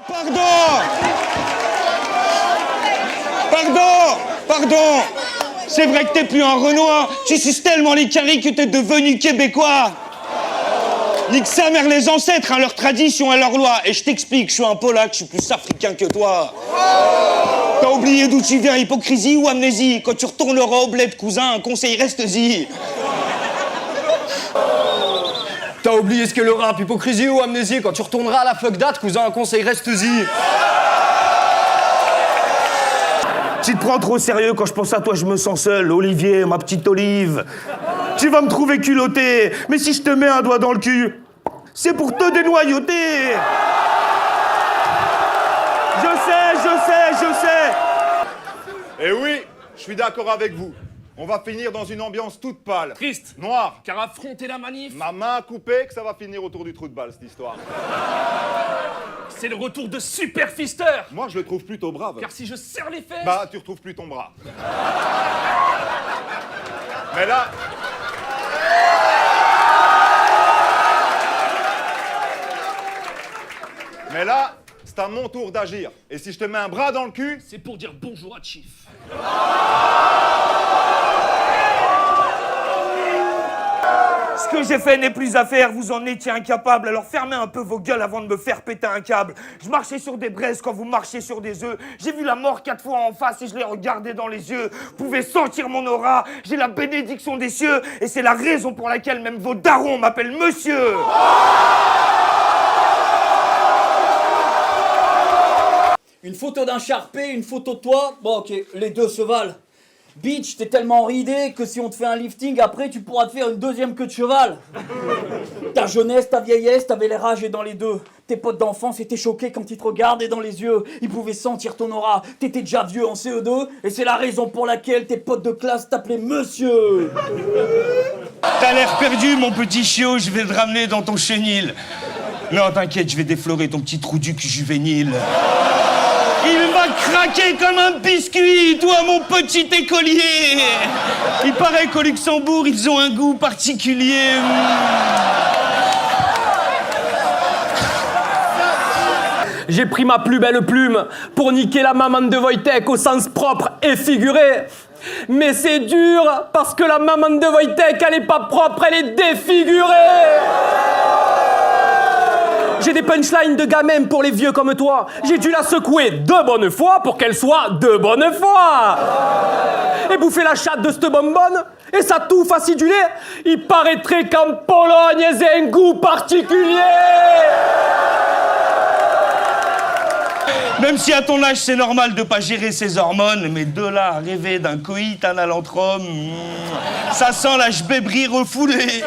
Pardon. C'est vrai que t'es plus un Renoir. Tu suces tellement les caries que t'es devenu Québécois. Nique sa mère les ancêtres, hein, leur tradition et leur loi. Et je t'explique, je suis un Polac, je suis plus africain que toi. T'as oublié d'où tu viens, hypocrisie ou amnésie? Quand tu retourneras au bled, cousin, un conseil, reste-y. T'as oublié ce qu'est le rap, hypocrisie ou amnésie? Quand tu retourneras à la fuck date, cousin, un conseil, reste-y. Tu te prends trop au sérieux, quand je pense à toi, je me sens seul. Olivier, ma petite Olive. Tu vas me trouver culotté. Mais si je te mets un doigt dans le cul, c'est pour te dénoyauter. Je sais. Et oui, je suis d'accord avec vous. On va finir dans une ambiance toute pâle. Triste. Noire. Car affronter la manif, Ma main coupée, que ça va finir autour du trou de balle, cette histoire. c'est le retour de Super Fister. Moi, je le trouve plutôt brave. Car si je serre les fesses... Bah, tu retrouves plus ton bras. Mais là... c'est à mon tour d'agir. Et si je te mets un bras dans le cul... C'est pour dire bonjour à Chief. Ce que j'ai fait n'est plus à faire, vous en étiez incapable. Alors fermez un peu vos gueules avant de me faire péter un câble. Je marchais sur des braises quand vous marchez sur des œufs. J'ai vu la mort 4 fois en face et je l'ai regardé dans les yeux. Vous pouvez sentir mon aura, j'ai la bénédiction des cieux. Et c'est la raison pour laquelle même vos darons m'appellent monsieur. Une photo d'un Sharpé, une photo de toi, bon ok, les deux se valent. Bitch, t'es tellement ridé que si on te fait un lifting, après tu pourras te faire une deuxième queue de cheval. Ta jeunesse, ta vieillesse, t'avais l'air âgé dans les deux. Tes potes d'enfance étaient choqués quand ils te regardaient dans les yeux. Ils pouvaient sentir ton aura. T'étais déjà vieux en CE2 et c'est la raison pour laquelle tes potes de classe t'appelaient monsieur. T'as l'air perdu, mon petit chiot, je vais te ramener dans ton chenil. Non, t'inquiète, je vais déflorer ton petit trou du cul juvénile. Il va craquer comme un biscuit, toi, mon petit écolier. Il paraît qu'au Luxembourg, ils ont un goût particulier. J'ai pris ma plus belle plume pour niquer la maman de Wojtek au sens propre et figuré. Mais c'est dur parce que la maman de Wojtek, elle est pas propre, elle est défigurée. J'ai des punchlines de gamin pour les vieux comme toi. J'ai dû la secouer de bonne foi pour qu'elle soit de bonne foi. Et bouffer la chatte de cette bonbonne et sa touffe acidulée. Il paraîtrait qu'en Pologne, elles aient un goût particulier. Même si à ton âge, c'est normal de pas gérer ses hormones, mais de là à rêver d'un coït anal entre hommes, ça sent la jbébrie refoulée.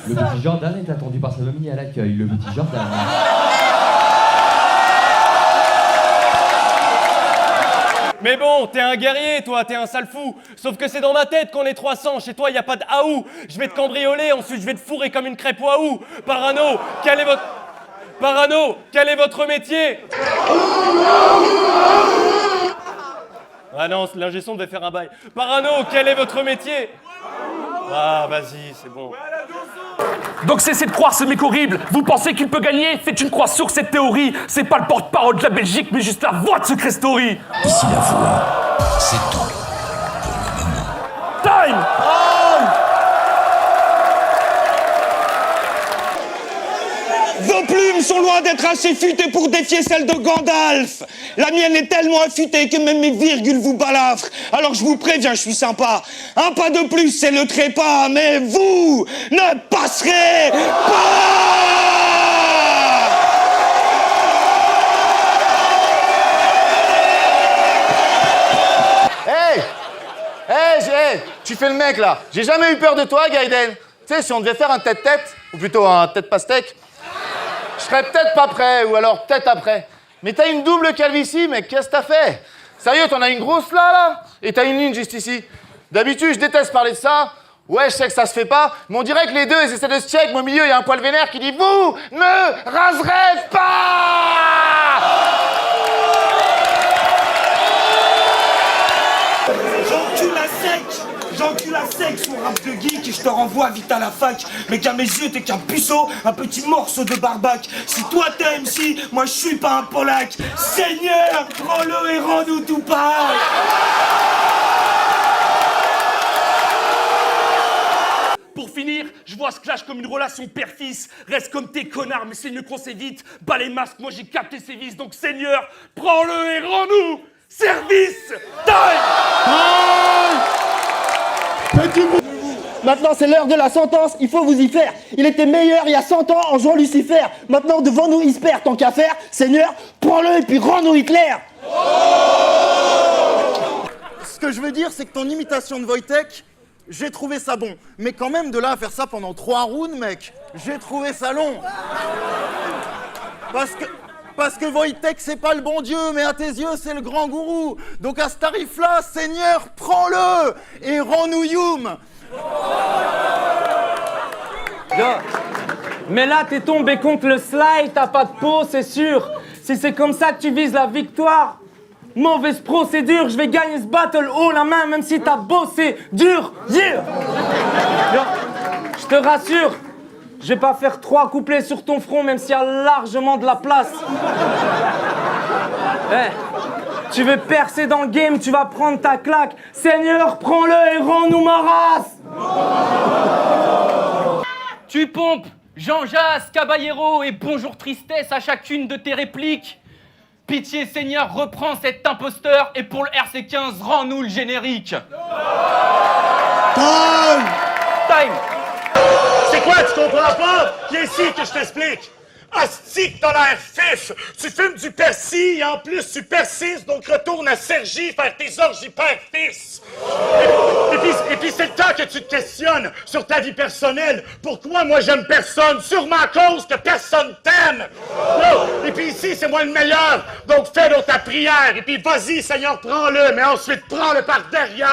Le petit Jordan est attendu par sa mamie à l'accueil. Le petit Jordan. Mais bon, t'es un guerrier, toi, t'es un sale fou. Sauf que c'est dans ma tête qu'on est 300. Chez toi, y a pas de aou. Je vais te cambrioler, ensuite je vais te fourrer comme une crêpe waouh. Parano, quel est votre métier? Ah non, l'ingé son devait faire un bail. Parano, quel est votre métier? Ah, vas-y, c'est bon. Donc cessez de croire ce mec horrible. Vous pensez qu'il peut gagner? Faites une croix sur cette théorie. C'est pas le porte-parole de la Belgique, mais juste la voix de Secret Story. Ici la voix, c'est tout. Time! Vos plumes sont loin d'être assez futées pour défier celles de Gandalf. La mienne est tellement affûtée que même mes virgules vous balafrent. Alors je vous préviens, je suis sympa. Un pas de plus, c'est le trépas, mais vous ne passerez pas! Hey, tu fais le mec là. J'ai jamais eu peur de toi, Gaiden. Tu sais, si on devait faire un tête-tête, ou plutôt un tête-pastèque, je serais peut-être pas prêt, ou alors peut-être après. Mais t'as une double calvitie, mec, qu'est-ce que t'as fait? Sérieux, t'en as une grosse là? Et t'as une ligne juste ici. D'habitude, je déteste parler de ça. Ouais, je sais que ça se fait pas, mais on dirait que les deux, ils essaient de se check, mais au milieu, il y a un poil vénère qui dit « Vous ne raserez pas !» J'encule à sec, j'encule à la sec son rap de geek et je te renvoie vite à la fac. Mais qu'à mes yeux, t'es qu'un puceau, un petit morceau de barbac. Si toi t'es MC, moi je suis pas un polac. Seigneur, prends-le et rends-nous tout pareil. Pour finir, je vois ce clash comme une relation père-fils. Reste comme tes connards, mais c'est mieux qu'on s'évite. Bas les masques, moi j'ai capté ses vices. Donc Seigneur, prends-le et rends-nous service. Maintenant, c'est l'heure de la sentence, il faut vous y faire. Il était meilleur il y a 100 ans en jouant Lucifer. Maintenant, devant nous, il se perd, tant qu'à faire. Seigneur, prends-le et puis rends-nous Hitler. Ce que je veux dire, c'est que ton imitation de Wojtek, j'ai trouvé ça bon. Mais quand même, de là à faire ça pendant 3 rounds, mec, j'ai trouvé ça long. Parce que Wojtek, c'est pas le bon Dieu, mais à tes yeux, c'est le grand gourou. Donc à ce tarif-là, Seigneur, prends-le et rends-nous Youm. Mais là, t'es tombé contre le slide, t'as pas de peau, c'est sûr. Si c'est comme ça que tu vises la victoire, mauvaise procédure, je vais gagner ce battle haut la main, même si t'as bossé dur. Yeah. Je te rassure, je vais pas faire 3 couplets sur ton front, même s'il y a largement de la place. Tu veux percer dans le game, tu vas prendre ta claque. Seigneur, prends-le et rends-nous ma race. Tu pompes Jean Jass, Caballero et Bonjour Tristesse à chacune de tes répliques. Pitié Seigneur, reprends cet imposteur et pour le RC15, rends-nous le générique. Time. C'est quoi, tu comprends pas? Viens ici que je t'explique. Asti que t'as l'air fif! Tu fumes du persil et en plus tu persistes, donc retourne à Cergy faire tes orgies père-fils! Et puis c'est le temps que tu te questionnes sur ta vie personnelle. Pourquoi moi j'aime personne? Sûrement à cause que personne t'aime! Et puis ici c'est moi le meilleur, donc fais donc ta prière. Et puis vas-y Seigneur, prends-le, mais ensuite prends-le par derrière!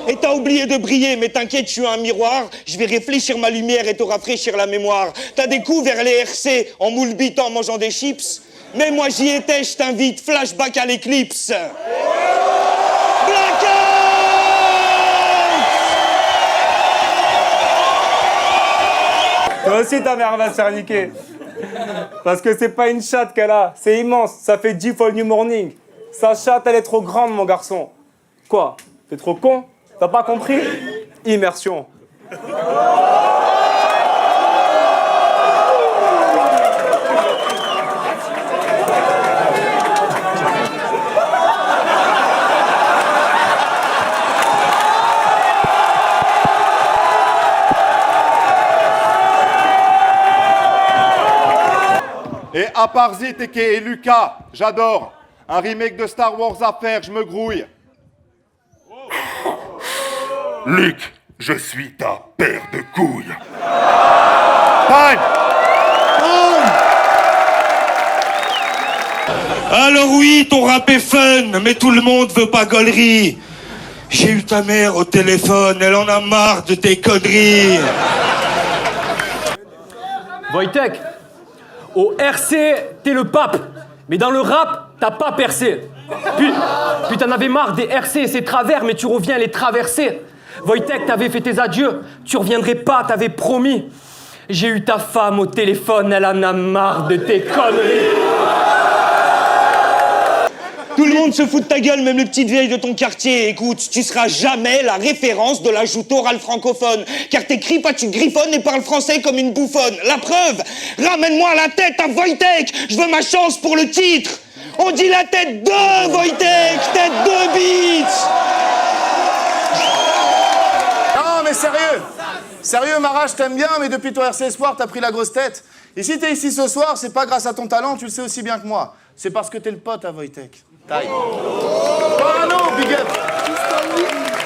Et t'as oublié de briller, mais t'inquiète, je suis un miroir. Je vais réfléchir ma lumière et te rafraîchir la mémoire. T'as découvert les RC en moule bite en mangeant des chips. Mais moi j'y étais, je t'invite, flashback à l'éclipse. Blackout! Toi aussi ta mère va se faire niquer. Parce que c'est pas une chatte qu'elle a, c'est immense, ça fait 10 fois le New Morning. Sa chatte, elle est trop grande, mon garçon. Quoi? T'es trop con? T'as pas compris? Immersion. Et à part Ziteke et Lucas, j'adore. Un remake de Star Wars à faire, je me grouille. Luc, je suis ta paire de couilles. Time! Alors oui, ton rap est fun, mais tout le monde veut pas gaulerie. J'ai eu ta mère au téléphone, elle en a marre de tes conneries. Wojtek, au RC, t'es le pape. Mais dans le rap, t'as pas percé. Puis t'en avais marre des RC et ses travers, mais tu reviens les traverser. Wojtek, t'avais fait tes adieux, tu reviendrais pas, t'avais promis. J'ai eu ta femme au téléphone, elle en a marre de tes conneries. Tout le monde se fout de ta gueule, même les petites vieilles de ton quartier. Écoute, tu seras jamais la référence de la joute orale francophone. Car t'écris pas, tu griffonnes et parles français comme une bouffonne. La preuve, ramène-moi la tête à Wojtek. Je veux ma chance pour le titre. On dit la tête de Wojtek, tête de bite. Non, mais sérieux! Sérieux, Mara, je t'aime bien, mais depuis ton RC Espoir, t'as pris la grosse tête. Et si t'es ici ce soir, c'est pas grâce à ton talent, tu le sais aussi bien que moi. C'est parce que t'es le pote à Wojtek. Taille. Oh non, big up!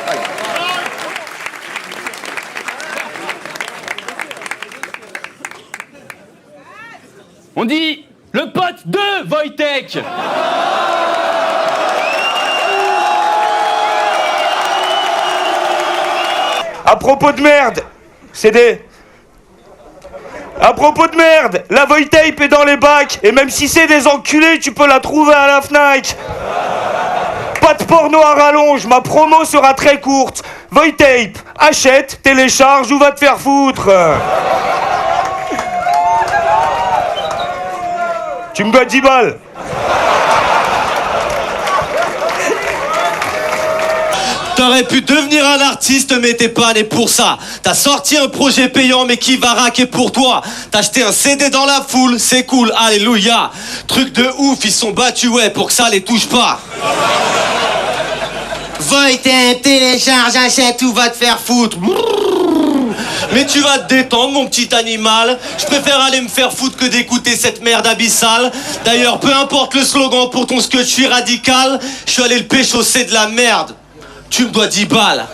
Taille. On dit le pote de Wojtek. À propos de merde, c'est des... À propos de merde, la Wojtape est dans les bacs, et même si c'est des enculés, tu peux la trouver à la Fnac. Pas de porno à rallonge, ma promo sera très courte. Voitape, achète, télécharge ou va te faire foutre. Tu me dois 10 balles. T'aurais pu devenir un artiste mais t'es pas né pour ça. T'as sorti un projet payant mais qui va raquer pour toi. T'as acheté un CD dans la foule, c'est cool, alléluia. Truc de ouf, ils sont battus ouais pour que ça les touche pas. Voitape, télécharge, achète ou va te faire foutre. Mais tu vas te détendre mon petit animal. Je préfère aller me faire foutre que d'écouter cette merde abyssale. D'ailleurs peu importe le slogan pour ton sketch, je suis radical. Je suis allé le pécho, c'est de la merde. Tu me dois 10 balles.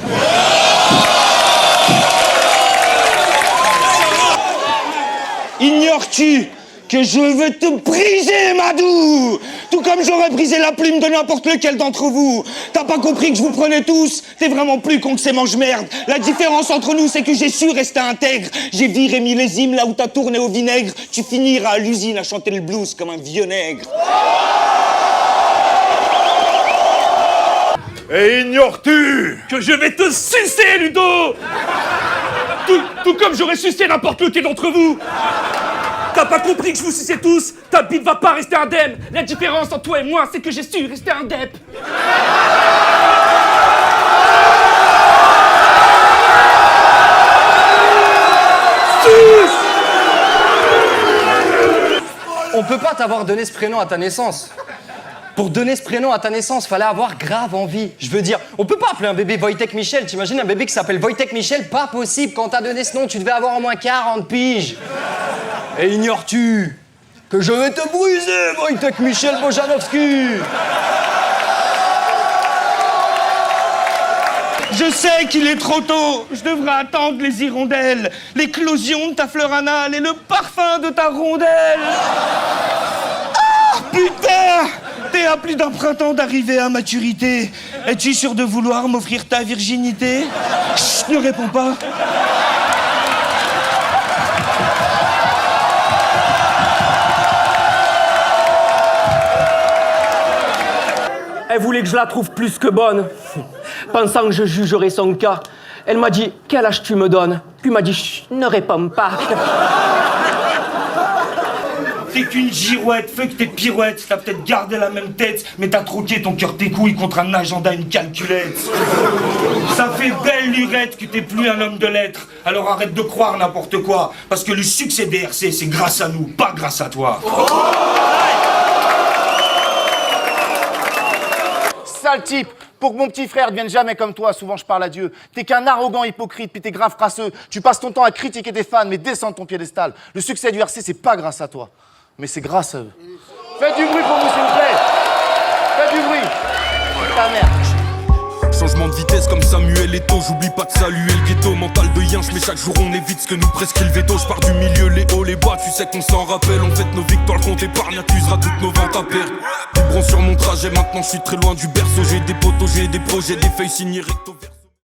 Ignores-tu que je veux te briser, Madou? Tout comme j'aurais brisé la plume de n'importe lequel d'entre vous. T'as pas compris que je vous prenais tous? T'es vraiment plus con que ces mange-merde. La différence entre nous, c'est que j'ai su rester intègre. J'ai viré millésime là où t'as tourné au vinaigre. Tu finiras à l'usine à chanter le blues comme un vieux nègre. Et ignores-tu Que je vais te sucer, Ludo. Tout comme j'aurais sucé n'importe lequel d'entre vous. T'as pas compris que je vous suçais tous? Ta bite va pas rester indemne. La différence entre toi et moi, c'est que j'ai su rester indep. On peut pas t'avoir donné ce prénom à ta naissance. Pour donner ce prénom à ta naissance, fallait avoir grave envie. Je veux dire, on peut pas appeler un bébé Wojtek Michel. T'imagines un bébé qui s'appelle Wojtek Michel? Pas possible. Quand t'as donné ce nom, tu devais avoir au moins 40 piges. Et ignores-tu que je vais te briser, Wojtek Michel Bojanowski? Je sais qu'il est trop tôt. Je devrais attendre les hirondelles, l'éclosion de ta fleur anale et le parfum de ta rondelle. Ah, putain! T'es à plus d'un printemps d'arriver à maturité. Es-tu sûr de vouloir m'offrir ta virginité? Chut, ne réponds pas. Elle voulait que je la trouve plus que bonne. Pensant que je jugerais son cas, elle m'a dit « Quel âge tu me donnes ?» Puis m'a dit « Chut, ne réponds pas. » T'es qu'une girouette, fais que tes pirouettes. T'as peut-être gardé la même tête, mais t'as troqué ton cœur tes couilles contre un agenda, une calculette. Ça fait belle lurette que t'es plus un homme de lettres. Alors arrête de croire n'importe quoi, parce que le succès DRC, c'est grâce à nous, pas grâce à toi. Sale type. Pour que mon petit frère devienne jamais comme toi, souvent je parle à Dieu. T'es qu'un arrogant hypocrite, puis t'es grave crasseux. Tu passes ton temps à critiquer tes fans, mais descends de ton piédestal. Le succès du RC, c'est pas grâce à toi, mais c'est grâce à eux. Faites du bruit pour nous, s'il vous plaît. Faites du bruit. Ta mère. Changement de vitesse comme Samuel Eto'o. J'oublie pas de saluer le ghetto. Mental de yinche, mais chaque jour on évite ce que nous prescrit le veto. Je pars du milieu, les hauts, les bas. Tu sais qu'on s'en rappelle. En fait, nos victoires, le compte épargne accusera toutes nos ventes à perdre. Bron sur mon trajet, maintenant je suis très loin du berceau. J'ai des potos, j'ai des projets, des feuilles signées recto verso.